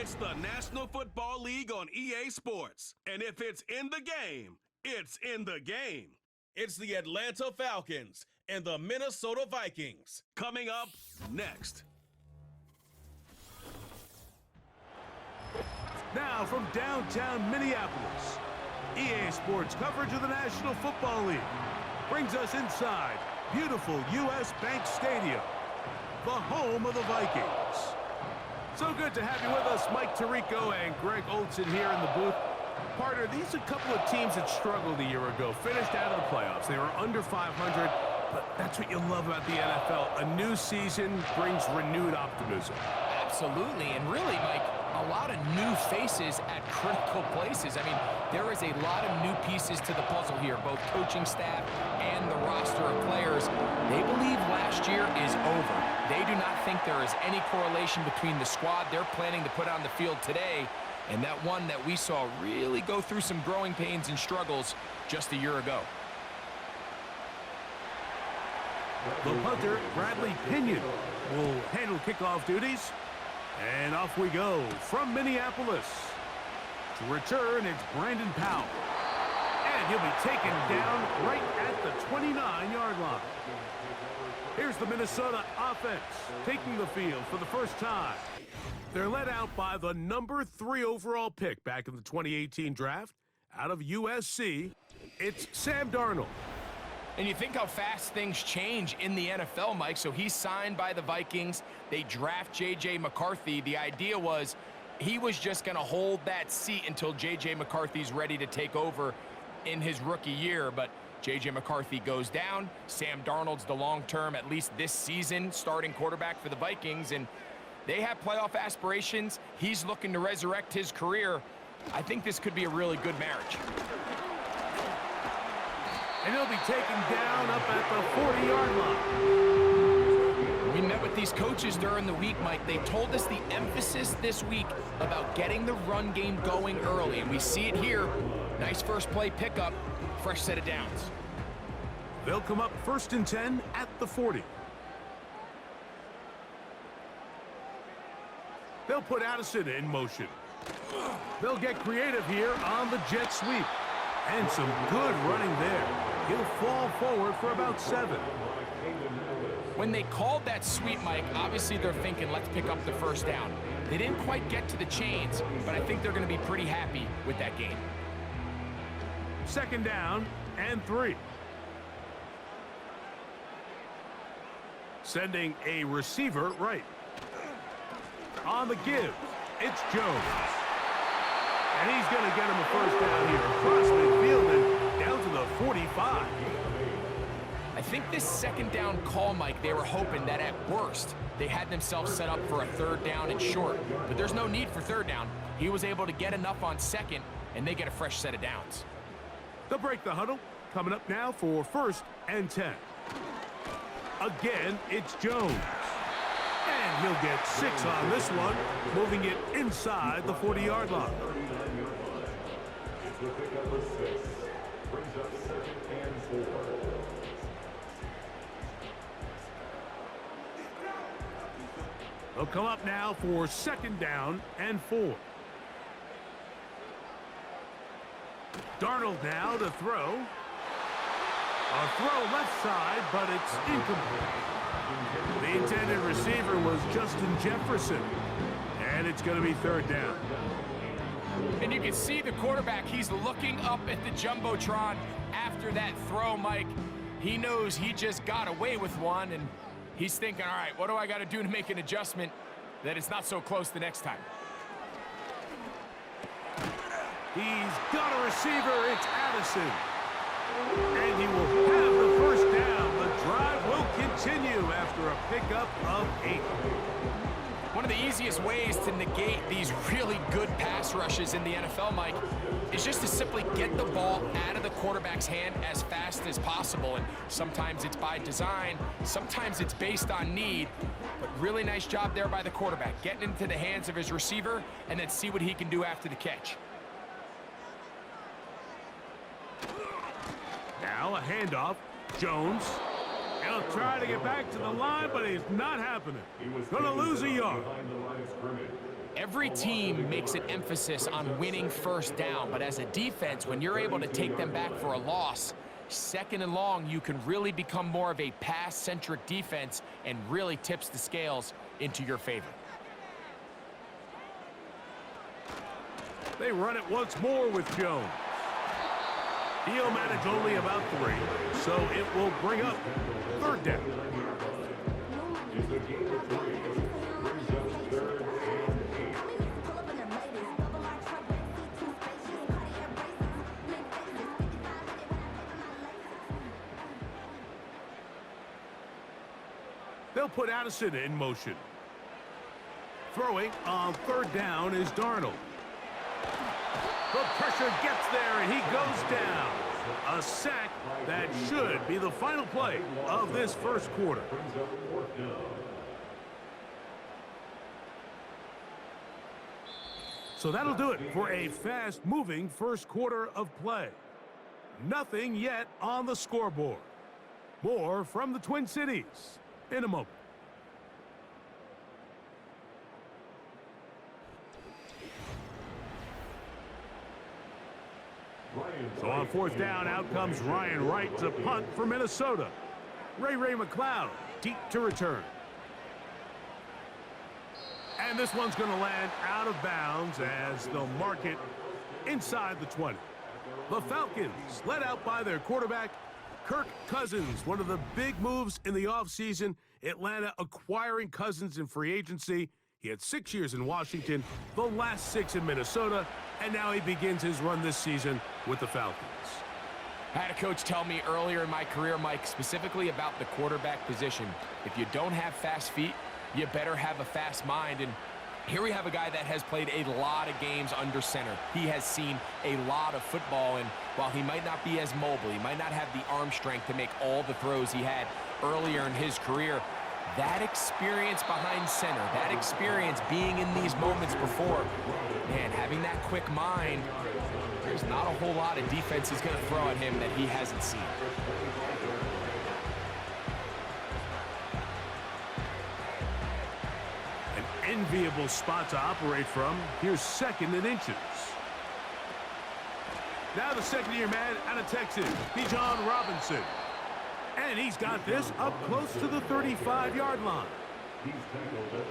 It's the National Football League on EA Sports. And if it's in the game, it's in the game. It's the Atlanta Falcons and the Minnesota Vikings. Coming up next. Now from downtown Minneapolis, EA Sports coverage of the National Football League brings us inside beautiful U.S. Bank Stadium, the home of the Vikings. So good to have you with us, Mike Tirico and Greg Olson here in the booth. Partner, these are a couple of teams that struggled a year ago, finished out of the playoffs. They were under 500, but that's what you love about the NFL. A new season brings renewed optimism. Absolutely, and really, Mike, a lot of new faces at critical places. I mean, there is a lot of new pieces to the puzzle here, both coaching staff and the roster of players. They believe last year is over. They do not think there is any correlation between the squad they're planning to put on the field today and that one that we saw really go through some growing pains and struggles just a year ago. The punter, Bradley Pinion, will handle kickoff duties. And off we go from Minneapolis. To return, it's Brandon Powell. And he'll be taken down right at the 29-yard line. Here's the Minnesota offense taking the field for the first time. They're led out by the number 3 overall pick back in the 2018 draft out of USC. It's Sam Darnold. And you think how fast things change in the NFL, Mike. So he's signed by the Vikings. They draft J.J. McCarthy. The idea was he was just going to hold that seat until J.J. McCarthy's ready to take over in his rookie year. But J.J. McCarthy goes down. Sam Darnold's the long-term, at least this season, starting quarterback for the Vikings. And they have playoff aspirations. He's looking to resurrect his career. I think this could be a really good marriage. And he'll be taken down up at the 40-yard line. We met with these coaches during the week, Mike. They told us the emphasis this week about getting the run game going early. And we see it here. Nice first play pickup, fresh set of downs. They'll come up 1st and 10 at the 40. They'll put Addison in motion. They'll get creative here on the jet sweep. And some good running there. He'll fall forward for about 7. When they called that sweep, Mike, obviously they're thinking, let's pick up the first down. They didn't quite get to the chains, but I think they're going to be pretty happy with that game. 2nd down and 3. Sending a receiver right. On the give, it's Jones. And he's going to get him a first down here across midfield and down to the 45. I think this 2nd down call, Mike, they were hoping that at worst they had themselves set up for a 3rd down and short. But there's no need for 3rd down. He was able to get enough on 2nd, and they get a fresh set of downs. They'll break the huddle. Coming up now for 1st and 10. Again, it's Jones. And he'll get 6 on this one, moving it inside the 40-yard line. They'll come up now for 2nd down and 4. Darnold now to throw. A throw left side, but it's incomplete. The intended receiver was Justin Jefferson. And it's going to be 3rd down. And you can see the quarterback, he's looking up at the Jumbotron after that throw, Mike. He knows he just got away with one, and he's thinking, all right, what do I got to do to make an adjustment that it's not so close the next time? He's got a receiver. It's Addison. And he will have the first down. The drive will continue after a pickup of 8. One of the easiest ways to negate these really good pass rushes in the NFL, Mike, is just to simply get the ball out of the quarterback's hand as fast as possible. And sometimes it's by design, sometimes it's based on need. But really nice job there by the quarterback, getting into the hands of his receiver and then see what he can do after the catch. Now a handoff. Jones. He'll try to get back to the line, but he's not happening. Gonna lose a yard. Every team makes an emphasis on winning first down, but as a defense, when you're able to take them back for a loss, second and long, you can really become more of a pass-centric defense and really tips the scales into your favor. They run it once more with Jones. He'll manage only about 3, so it will bring up third down. They'll put Addison in motion. Throwing on third down is Darnold. The pressure gets there, and he goes down. A sack that should be the final play of this first quarter. So that'll do it for a fast-moving first quarter of play. Nothing yet on the scoreboard. More from the Twin Cities in a moment. So on fourth down, out comes Ryan Wright to punt for Minnesota. Ray McLeod deep to return. And this one's going to land out of bounds as they'll mark it inside the 20. The Falcons, led out by their quarterback, Kirk Cousins. One of the big moves in the offseason, Atlanta acquiring Cousins in free agency. He had 6 years in Washington, the last 6 in Minnesota, and now he begins his run this season with the Falcons. I had a coach tell me earlier in my career, Mike, specifically about the quarterback position. If you don't have fast feet, you better have a fast mind. And here we have a guy that has played a lot of games under center. He has seen a lot of football, and while he might not be as mobile, he might not have the arm strength to make all the throws he had earlier in his career, that experience behind center, that experience being in these moments before, man, having that quick mind, there's not a whole lot of defense is going to throw at him that he hasn't seen. An enviable spot to operate from. Here's second and inches. Now the second-year man out of Texas, Bijan Robinson. And he's got this up close to the 35-yard line.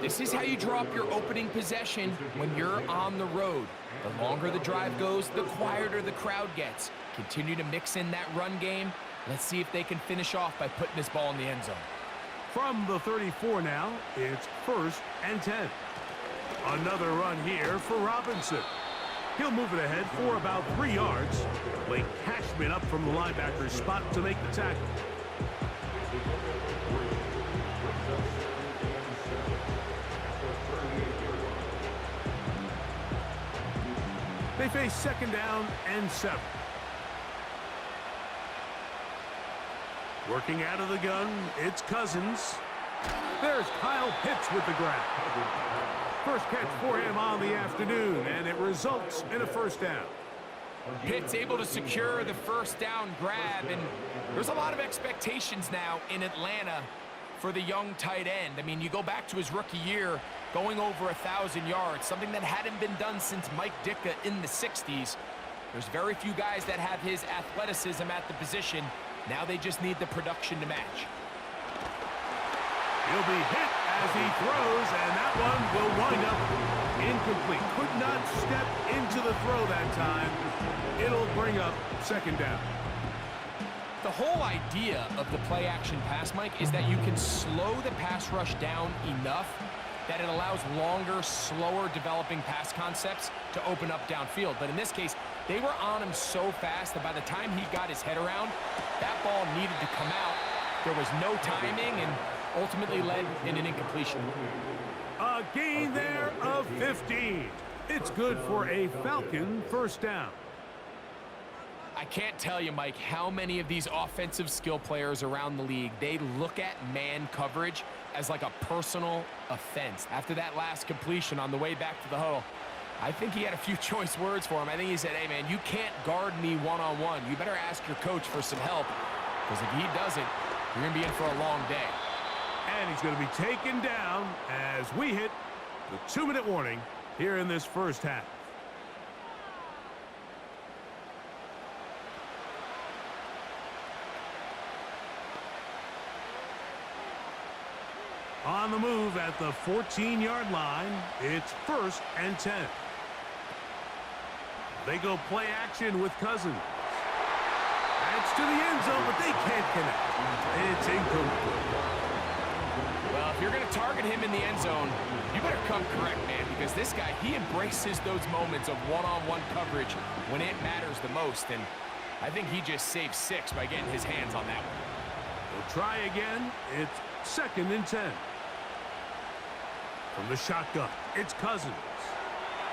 This is how you draw up your opening possession when you're on the road. The longer the drive goes, the quieter the crowd gets. Continue to mix in that run game. Let's see if they can finish off by putting this ball in the end zone. From the 34 now, it's 1st and 10. Another run here for Robinson. He'll move it ahead for about 3 yards. Blake Cashman up from the linebacker's spot to make the tackle. They face second down and 7. Working out of the gun, it's Cousins. There's Kyle Pitts with the grab. First catch for him on the afternoon, and it results in a first down. Pitts able to secure the first down grab, and there's a lot of expectations now in Atlanta for the young tight end. I mean, you go back to his rookie year, going over 1,000 yards, something that hadn't been done since Mike Ditka in the 60s. There's very few guys that have his athleticism at the position. Now they just need the production to match. He'll be hit as he throws, and that one will wind up incomplete. Could not step into the throw that time. It'll bring up second down. The whole idea of the play-action pass, Mike, is that you can slow the pass rush down enough that it allows longer, slower developing pass concepts to open up downfield. But in this case, they were on him so fast that by the time he got his head around, that ball needed to come out. There was no timing and ultimately led in an incompletion. A gain there of 15. It's good for a Falcon first down. I can't tell you, Mike, how many of these offensive skill players around the league, they look at man coverage as like a personal offense. After that last completion on the way back to the huddle, I think he had a few choice words for him. I think he said, hey, man, you can't guard me one-on-one. You better ask your coach for some help, because if he doesn't, you're going to be in for a long day. And he's going to be taken down as we hit the 2-minute warning here in this first half. On the move at the 14-yard line, it's 1st and 10. They go play action with Cousins. That's to the end zone, but they can't connect. It's incomplete. Well, if you're going to target him in the end zone, you better come correct, man, because this guy, he embraces those moments of one-on-one coverage when it matters the most, and I think he just saved 6 by getting his hands on that one. They'll try again. It's 2nd and 10. From the shotgun, it's Cousins.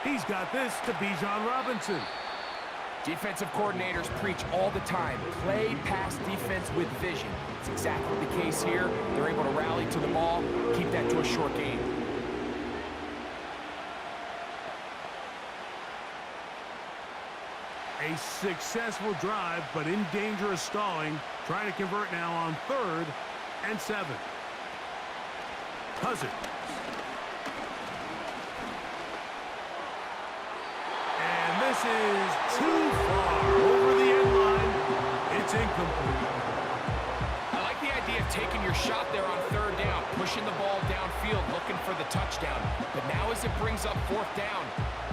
He's got this to Bijan Robinson. Defensive coordinators preach all the time, play pass defense with vision. It's exactly the case here. They're able to rally to the ball, keep that to a short game. A successful drive, but in danger of stalling. Trying to convert now on 3rd and 7. Cousins. And this is too far over the end line. It's incomplete. I like the idea of taking your shot there on 3rd down, pushing the ball downfield, looking for the touchdown. But now as it brings up 4th down,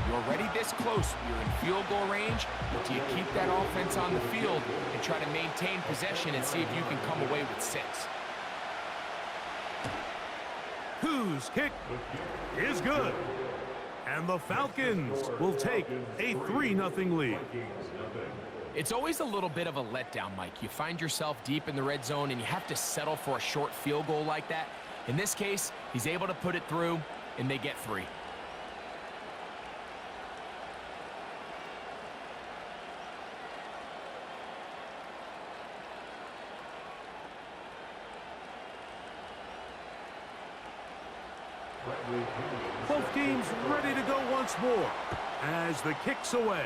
you're already this close. You're in field goal range, but do you keep that offense on the field and try to maintain possession and see if you can come away with 6? Whose kick is good. And the Falcons will take a 3-0 lead. It's always a little bit of a letdown, Mike. You find yourself deep in the red zone and you have to settle for a short field goal like that. In this case, he's able to put it through and they get 3. Both teams ready to go once more as the kick's away.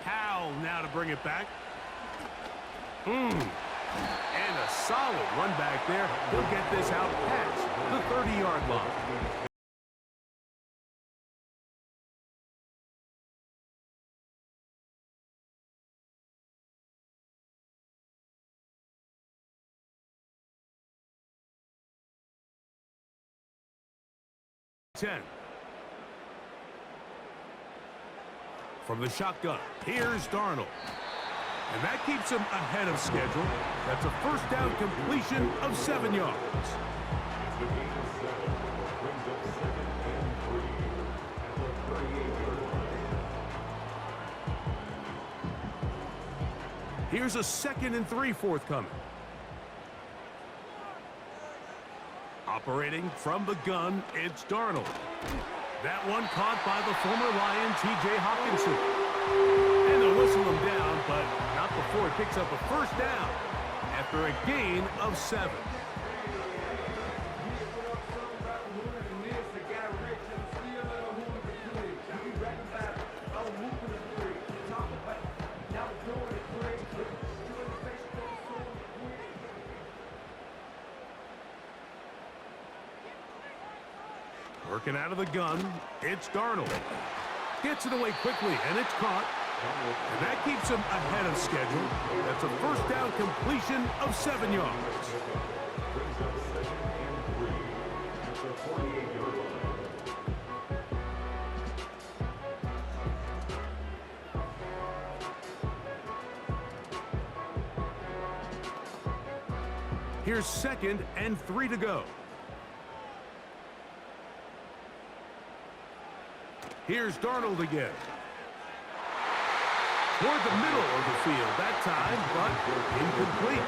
Howell now to bring it back. And a solid run back there. He'll get this out past the 30-yard line. From the shotgun, here's Darnold. And that keeps him ahead of schedule. That's a 1st down completion of 7 yards. Here's a 2nd and 3 forthcoming. Operating from the gun, it's Darnold. That one caught by the former Lion, T.J. Hawkinson. And they'll whistle him down, but not before he picks up a 1st down after a gain of 7. Working out of the gun, it's Darnold. Gets it away quickly, and it's caught. And that keeps him ahead of schedule. That's a 1st down completion of 7 yards. Here's 2nd and 3 to go. Here's Darnold again. Toward the middle of the field that time, but incomplete.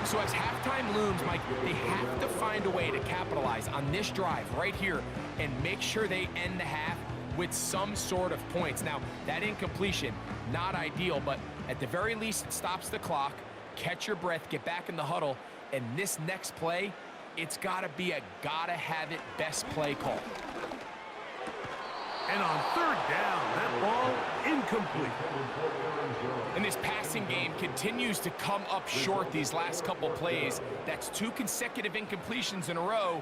So as halftime looms, Mike, they have to find a way to capitalize on this drive right here and make sure they end the half with some sort of points. Now, that incompletion, not ideal, but at the very least, it stops the clock. Catch your breath, get back in the huddle, and this next play, it's got to be a gotta-have-it best play call. And on third down, that ball incomplete. And this passing game continues to come up short these last couple plays. That's 2 consecutive incompletions in a row.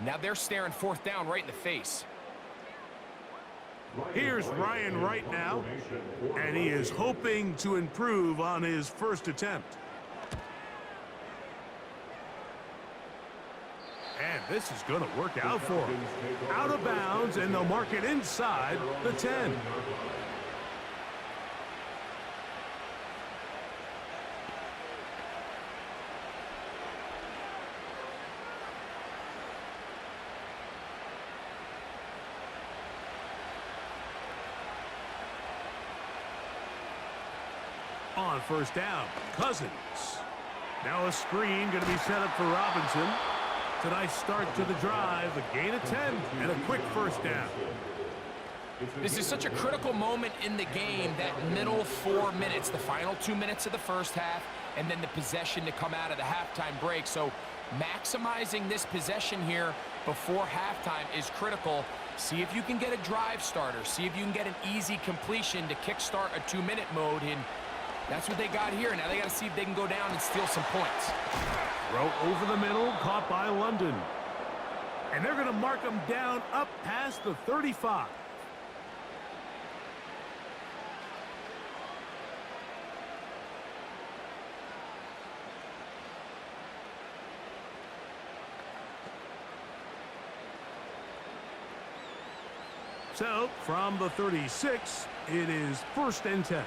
Now they're staring fourth down right in the face. Here's Ryan Wright now, and he is hoping to improve on his first attempt. And this is going to work out for him. Out of bounds, and they'll mark it inside the 10. On first down, Cousins. Now a screen going to be set up for Robinson. It's a nice start to the drive, a gain of 10, and a quick first down. This is such a critical moment in the game, that middle 4 minutes, the final 2 minutes of the first half, and then the possession to come out of the halftime break. So maximizing this possession here before halftime is critical. See if you can get a drive starter. See if you can get an easy completion to kickstart a 2-minute mode, and that's what they got here. Now they got to see if they can go down and steal some points. Throw over the middle, caught by London. And they're going to mark him down up past the 35. So, from the 36, it is 1st and 10.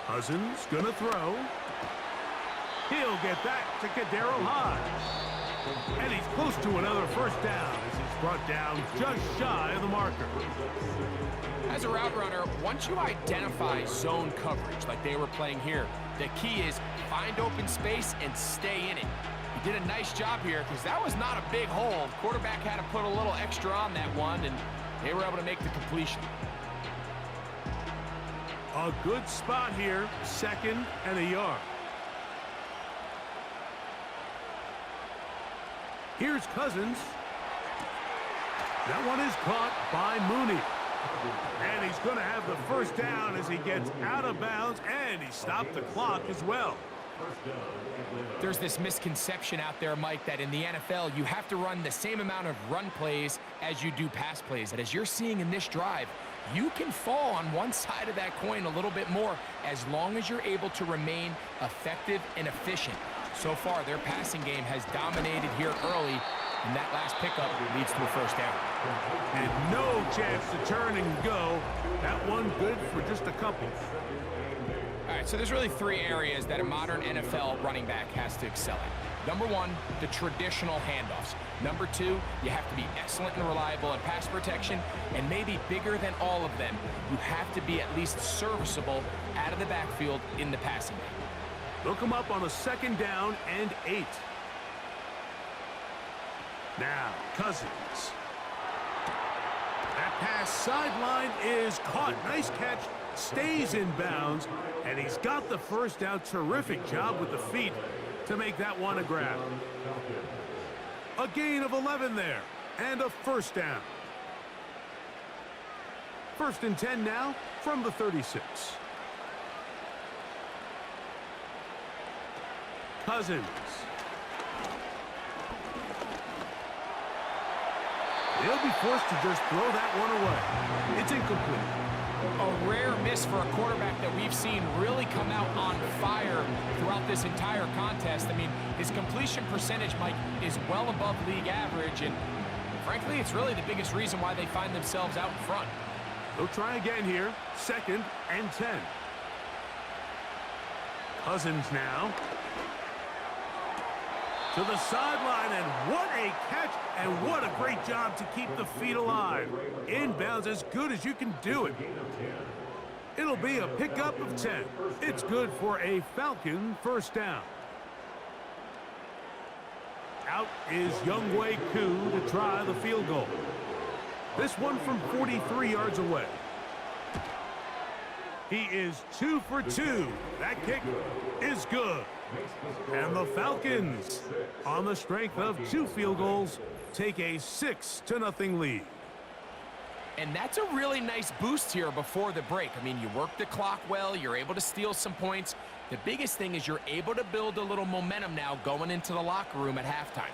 Cousins gonna throw. He'll get back to Kadero Hodge. And he's close to another first down as he's brought down just shy of the marker. As a route runner, once you identify zone coverage like they were playing here, the key is find open space and stay in it. He did a nice job here because that was not a big hole. The quarterback had to put a little extra on that one, and they were able to make the completion. A good spot here, 2nd and a yard. Here's Cousins. That one is caught by Mooney. And he's going to have the first down as he gets out of bounds, and he stopped the clock as well. There's this misconception out there, Mike, that in the NFL you have to run the same amount of run plays as you do pass plays. And as you're seeing in this drive, you can fall on one side of that coin a little bit more as long as you're able to remain effective and efficient. So far, their passing game has dominated here early, and that last pickup leads to a first down. And no chance to turn and go. That one good for just a couple. All right, so there's really 3 areas that a modern NFL running back has to excel at. Number 1, the traditional handoffs. Number 2, you have to be excellent and reliable in pass protection, and maybe bigger than all of them, you have to be at least serviceable out of the backfield in the passing game. They'll come up on a 2nd down and 8. Now, Cousins. That pass sideline is caught. Nice catch. Stays in bounds, and he's got the first down. Terrific job with the feet to make that one a grab. A gain of 11 there, and a first down. 1st and 10 now from the 36. Cousins. They'll be forced to just throw that one away. It's incomplete. A rare miss for a quarterback that we've seen really come out on fire throughout this entire contest. I mean, his completion percentage, Mike, is well above league average, and frankly, it's really the biggest reason why they find themselves out in front. They'll try again here, 2nd and 10. Cousins now. To the sideline, and what a catch, and what a great job to keep the feet alive. Inbounds as good as you can do it. It'll be a pickup of 10. It's good for a Falcon first down. Out is Younghoe Koo to try the field goal. This one from 43 yards away. He is 2 for 2. That kick is good. And the Falcons, on the strength of 2 field goals, take a 6-0 lead. And that's a really nice boost here before the break. I mean, you work the clock well, you're able to steal some points. The biggest thing is you're able to build a little momentum now going into the locker room at halftime.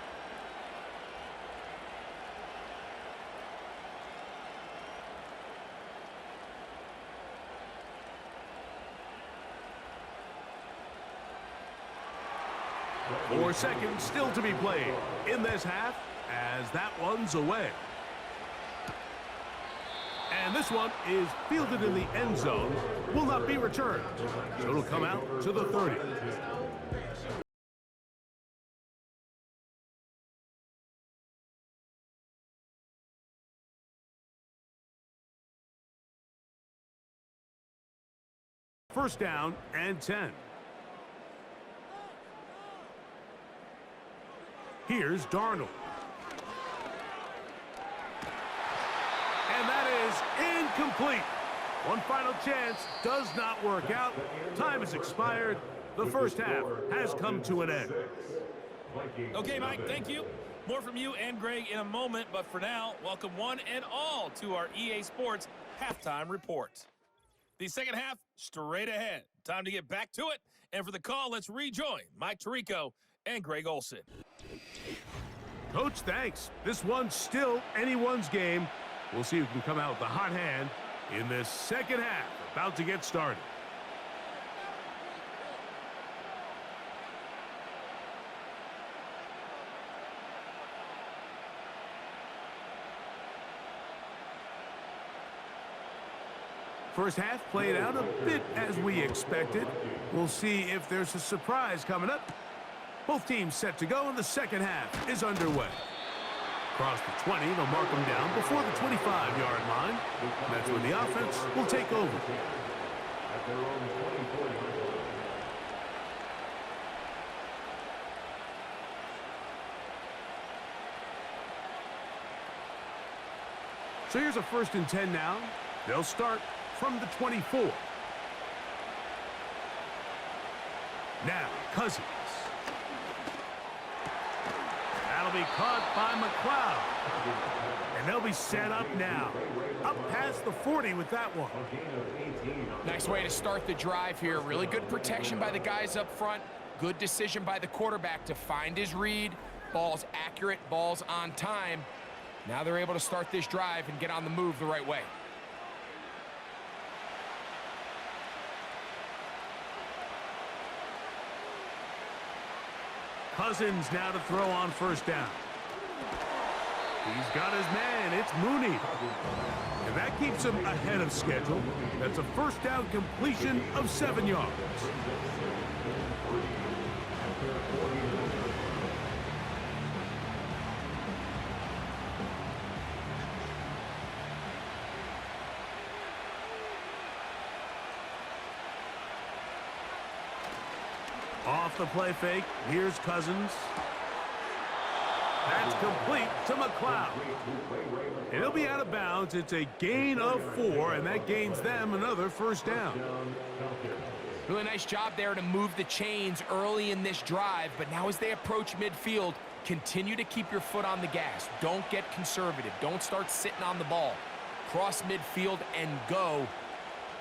Four seconds still to be played in this half as that one's away. And this one is fielded in the end zone, will not be returned. So it'll come out to the 30. First down and 10. Here's Darnold. And that is incomplete. One final chance does not work out. Time has expired. The first half has come to an end. Okay, Mike, thank you. More from you and Greg in a moment, but for now, welcome one and all to our EA Sports Halftime Report. The second half, straight ahead. Time to get back to it. And for the call, let's rejoin Mike Tirico and Greg Olson. Coach, thanks. This one's still anyone's game. We'll see who can come out with the hot hand in this second half, about to get started. First half played out a bit as we expected. We'll see if there's a surprise coming up. Both teams set to go, and the second half is underway. Across the 20, they'll mark them down before the 25-yard line. And that's when the offense will take over. So here's a 1st and 10 now. They'll start from the 24. Now, Cousins. That'll be caught by McLeod. And they'll be set up now. Up past the 40 with that one. Nice way to start the drive here. Really good protection by the guys up front. Good decision by the quarterback to find his read. Ball's accurate, ball's on time. Now they're able to start this drive and get on the move the right way. Cousins now to throw on 1st down. He's got his man. It's Mooney. And that keeps him ahead of schedule. That's a 1st down completion of 7 yards. Off the play fake, here's Cousins. That's complete to McLeod. And he'll be out of bounds. It's a gain of 4, and that gains them another 1st down. Really nice job there to move the chains early in this drive, but now as they approach midfield, continue to keep your foot on the gas. Don't get conservative. Don't start sitting on the ball. Cross midfield and go.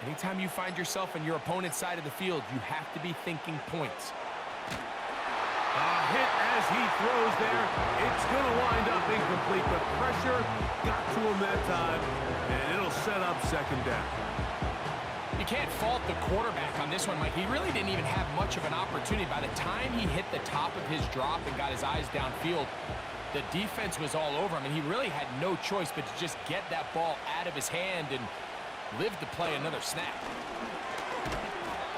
Anytime you find yourself on your opponent's side of the field, you have to be thinking points. A hit as he throws there. It's going to wind up incomplete, but pressure got to him that time, and it'll set up 2nd down. You can't fault the quarterback on this one, Mike. He really didn't even have much of an opportunity. By the time he hit the top of his drop and got his eyes downfield, the defense was all over him, and he really had no choice but to just get that ball out of his hand and live to play another snap.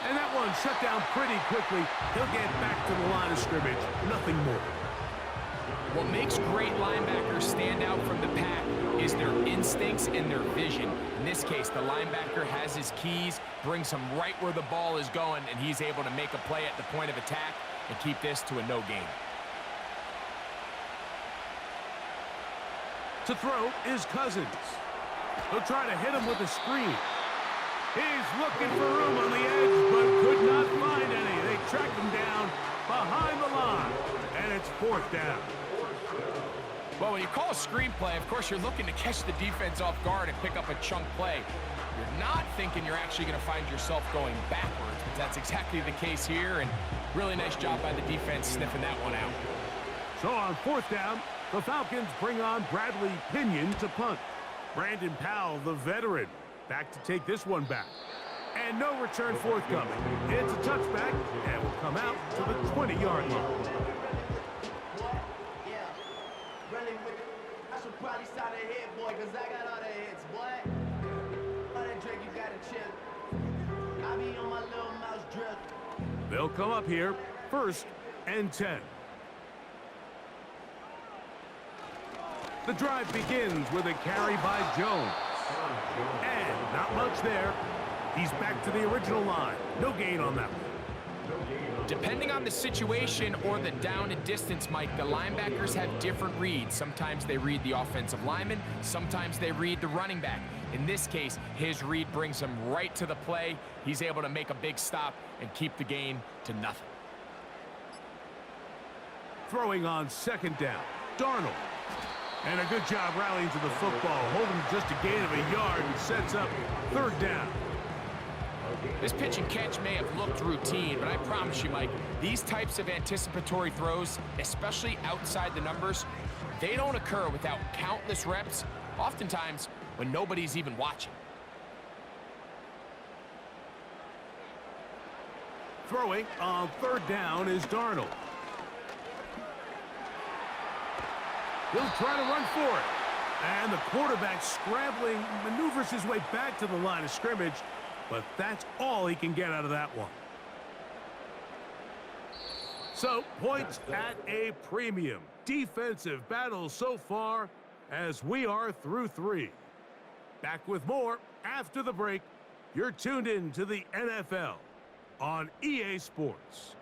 And that one shut down pretty quickly. He'll get back to the line of scrimmage. Nothing more. What makes great linebackers stand out from the pack is their instincts and their vision. In this case, the linebacker has his keys, brings him right where the ball is going, and he's able to make a play at the point of attack and keep this to a no gain. To throw is Cousins. He'll try to hit him with a screen. He's looking for room on the edge, but could not find any. They tracked him down behind the line, and it's 4th down. Well, when you call a screenplay, of course, you're looking to catch the defense off guard and pick up a chunk play. You're not thinking you're actually going to find yourself going backwards, but that's exactly the case here, and really nice job by the defense sniffing that one out. So on 4th down, the Falcons bring on Bradley Pinion to punt. Brandon Powell, the veteran, back to take this one back. And no return forthcoming. It's a touchback, and will come out to the 20-yard line. I should probably start a hit, boy, because I got all the hits, boy. All that drink, you gotta chill. I be on my little mouse drip. They'll come up here, 1st and 10. The drive begins with a carry by Jones. And not much there. He's back to the original line. No gain on that one. Depending on the situation or the down and distance, Mike, the linebackers have different reads. Sometimes they read the offensive lineman. Sometimes they read the running back. In this case, his read brings him right to the play. He's able to make a big stop and keep the gain to nothing. Throwing on 2nd down, Darnold. And a good job rallying to the football, holding just a gain of a yard and sets up 3rd down. This pitch and catch may have looked routine, but I promise you, Mike, these types of anticipatory throws, especially outside the numbers, they don't occur without countless reps, oftentimes when nobody's even watching. Throwing on 3rd down is Darnold. He'll try to run for it. And the quarterback scrambling, maneuvers his way back to the line of scrimmage, but that's all he can get out of that one. So, points at a premium. Defensive battle so far as we are through 3. Back with more after the break. You're tuned in to the NFL on EA Sports.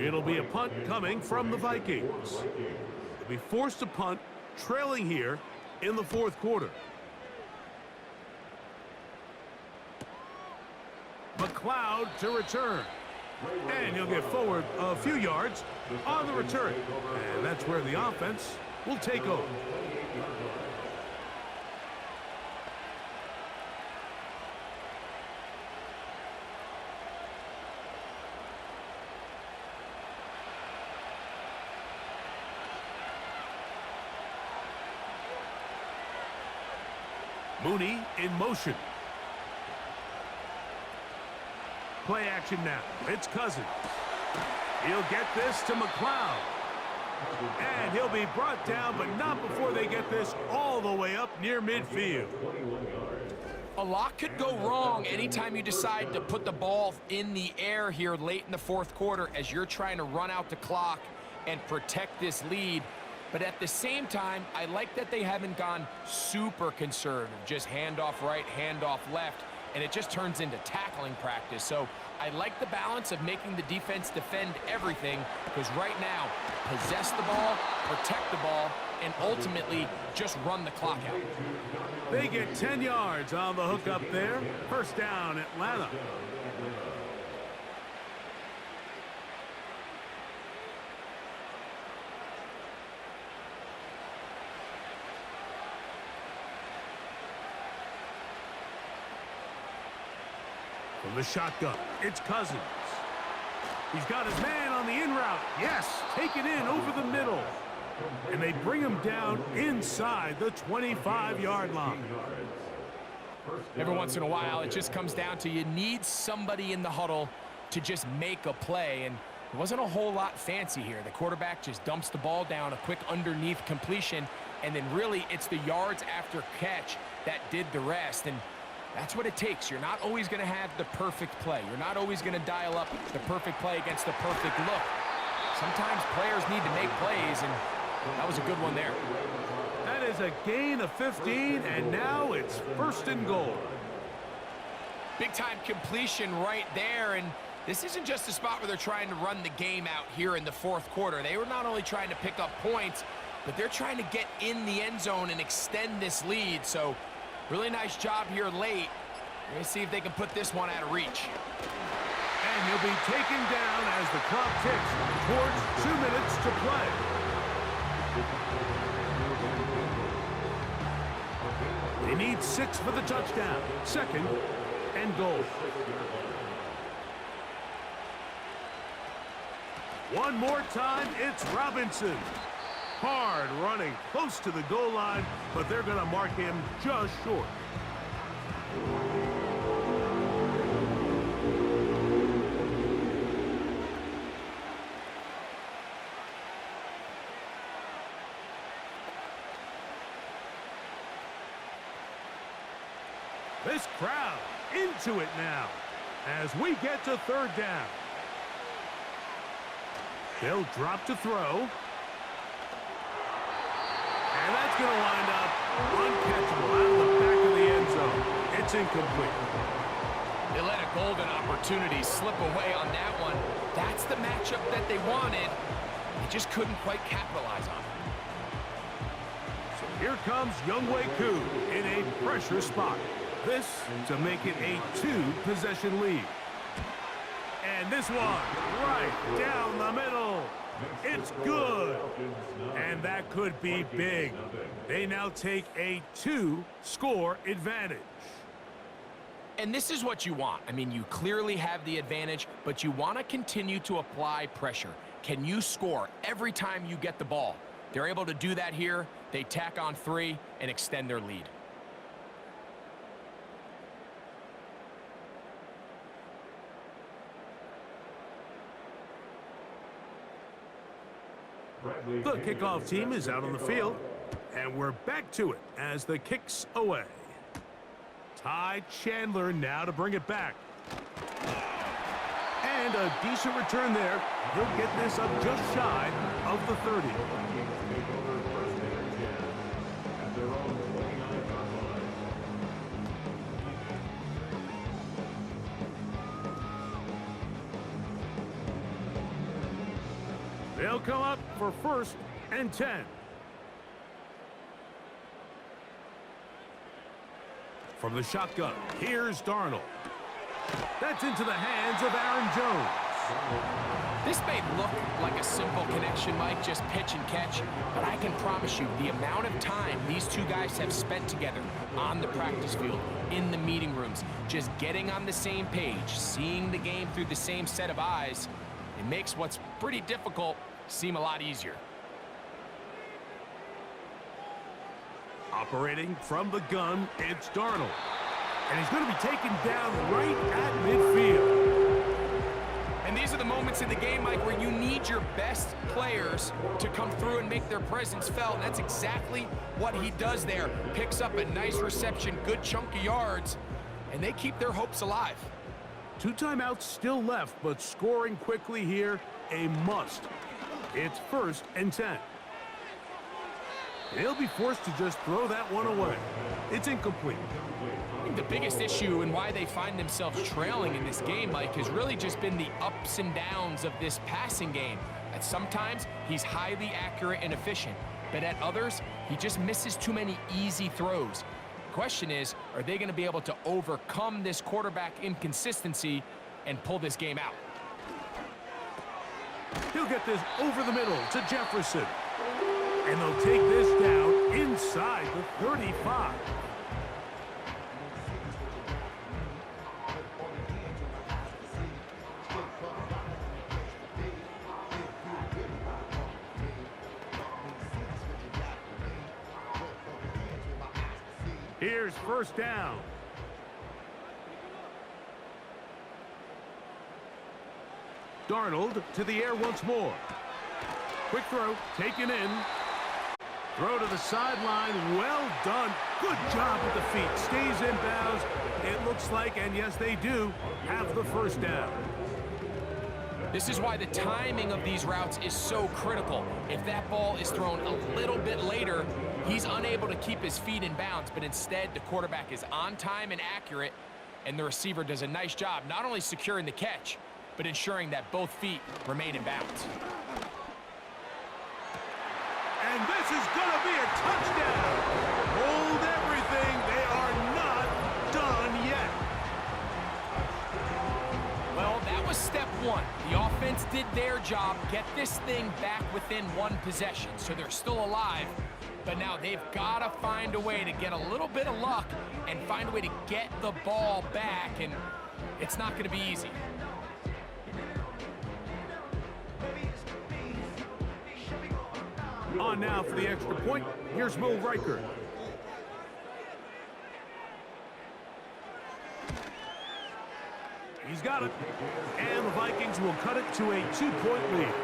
It'll be a punt coming from the Vikings. They'll be forced to punt, trailing here in the 4th quarter. McLeod to return. And he'll get forward a few yards on the return. And that's where the offense will take over. Mooney in motion. Play action now. It's Cousins. He'll get this to McLeod. And he'll be brought down, but not before they get this all the way up near midfield. A lot could go wrong anytime you decide to put the ball in the air here late in the 4th quarter as you're trying to run out the clock and protect this lead. But at the same time, I like that they haven't gone super conservative, just handoff right, handoff left, and it just turns into tackling practice. So I like the balance of making the defense defend everything, because right now, possess the ball, protect the ball, and ultimately just run the clock out. They get 10 yards on the hook up there. 1st down, Atlanta. From the shotgun, it's Cousins. He's got his man on the in route. Yes, take it in over the middle. And they bring him down inside the 25-yard line. Every once in a while, it just comes down to you need somebody in the huddle to just make a play. And it wasn't a whole lot fancy here. The quarterback just dumps the ball down, a quick underneath completion, and then really it's the yards after catch that did the rest. And that's what it takes. You're not always going to have the perfect play. You're not always going to dial up the perfect play against the perfect look. Sometimes players need to make plays, and that was a good one there. That is a gain of 15, and now it's 1st and goal. Big-time completion right there, and this isn't just a spot where they're trying to run the game out here in the 4th quarter. They were not only trying to pick up points, but they're trying to get in the end zone and extend this lead. So really nice job here late. Let's see if they can put this one out of reach. And And he'll be taken down as the clock ticks towards 2 minutes to play. They need 6 for the touchdown. 2nd and goal. One more time, it's Robinson. Hard running close to the goal line, but they're going to mark him just short. This crowd into it now as we get to 3rd down. They'll drop to throw. And that's going to wind up uncatchable out of the back of the end zone. It's incomplete. They let a golden opportunity slip away on that one. That's the matchup that they wanted. They just couldn't quite capitalize on it. So here comes Younghoe Koo in a pressure spot. This to make it a 2-possession lead. And this one right down the middle. It's good. And that could be big. They now take a 2-score advantage. And this is what you want. I mean, you clearly have the advantage, but you want to continue to apply pressure. Can you score every time you get the ball? They're able to do that here. They tack on 3 and extend their lead. The kickoff team is out on the field, and we're back to it as the kick's away. Ty Chandler now to bring it back. And a decent return there. He'll get this up just shy of the 30. They'll come up for 1st and 10. From the shotgun, here's Darnold. That's into the hands of Aaron Jones. This may look like a simple connection, Mike, just pitch and catch, but I can promise you the amount of time these two guys have spent together on the practice field, in the meeting rooms, just getting on the same page, seeing the game through the same set of eyes, it makes what's pretty difficult seem a lot easier. Operating from the gun, it's Darnold. And he's going to be taken down right at midfield. And these are the moments in the game, Mike, where you need your best players to come through and make their presence felt. And that's exactly what he does there. Picks up a nice reception, good chunk of yards, and they keep their hopes alive. 2 timeouts still left, but scoring quickly here, a must. It's 1st and 10. They'll be forced to just throw that one away. It's incomplete. I think the biggest issue and why they find themselves trailing in this game, Mike, has really just been the ups and downs of this passing game. At sometimes, he's highly accurate and efficient, but at others, he just misses too many easy throws. The question is, are they going to be able to overcome this quarterback inconsistency and pull this game out? He'll get this over the middle to Jefferson. And they'll take this down inside the 35. Here's 1st down. Darnold to the air once more. Quick throw, taken in. Throw to the sideline, well done. Good job with the feet, stays in bounds. It looks like, and yes they do, have the 1st down. This is why the timing of these routes is so critical. If that ball is thrown a little bit later, he's unable to keep his feet in bounds, but instead the quarterback is on time and accurate, and the receiver does a nice job not only securing the catch, but ensuring that both feet remain in bounds. And this is going to be a touchdown. Hold everything. They are not done yet. Well, that was step one. The offense did their job, get this thing back within one possession, so they're still alive. But now they've got to find a way to get a little bit of luck and find a way to get the ball back, and it's not going to be easy. On now for the extra point, here's Will Riker. He's got it. And the Vikings will cut it to a 2-point lead.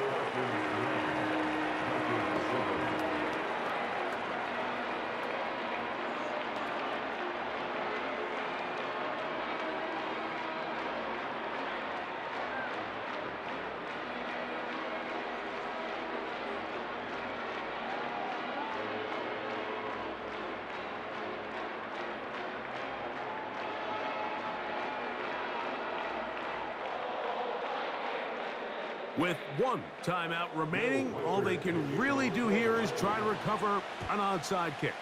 With one timeout remaining, all they can really do here is try to recover an onside kick.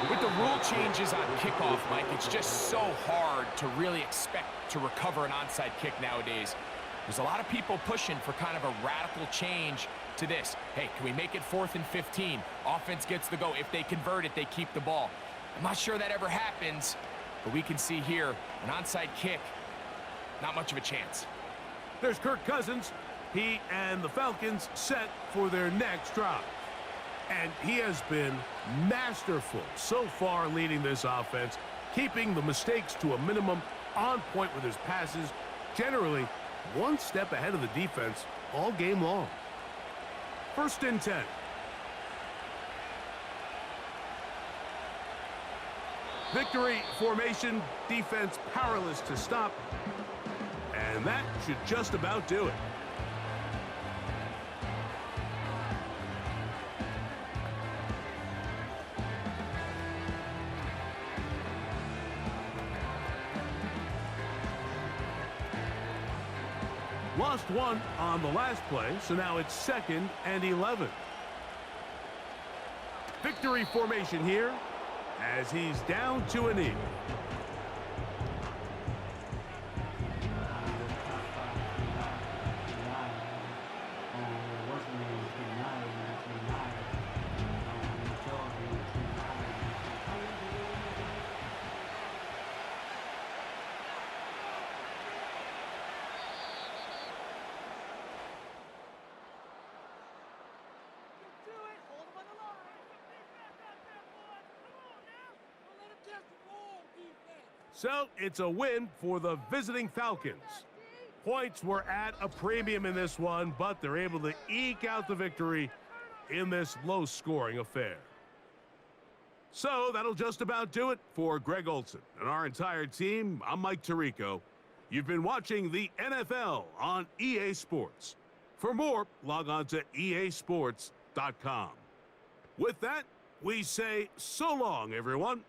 With the rule changes on kickoff, Mike, it's just so hard to really expect to recover an onside kick nowadays. There's a lot of people pushing for kind of a radical change to this. Hey, can we make it 4th and 15? Offense gets the go. If they convert it, they keep the ball. I'm not sure that ever happens, but we can see here an onside kick. Not much of a chance. There's Kirk Cousins. He and the Falcons set for their next drive. And he has been masterful so far leading this offense, keeping the mistakes to a minimum, on point with his passes, generally one step ahead of the defense all game long. 1st and 10. Victory formation, defense powerless to stop. And that should just about do it. Lost one on the last play, so now it's 2nd and 11. Victory formation here as he's down to a knee. So it's a win for the visiting Falcons. Points were at a premium in this one, but they're able to eke out the victory in this low-scoring affair. So that'll just about do it for Greg Olson and our entire team. I'm Mike Tirico. You've been watching the NFL on EA Sports. For more, log on to easports.com. With that, we say so long, everyone.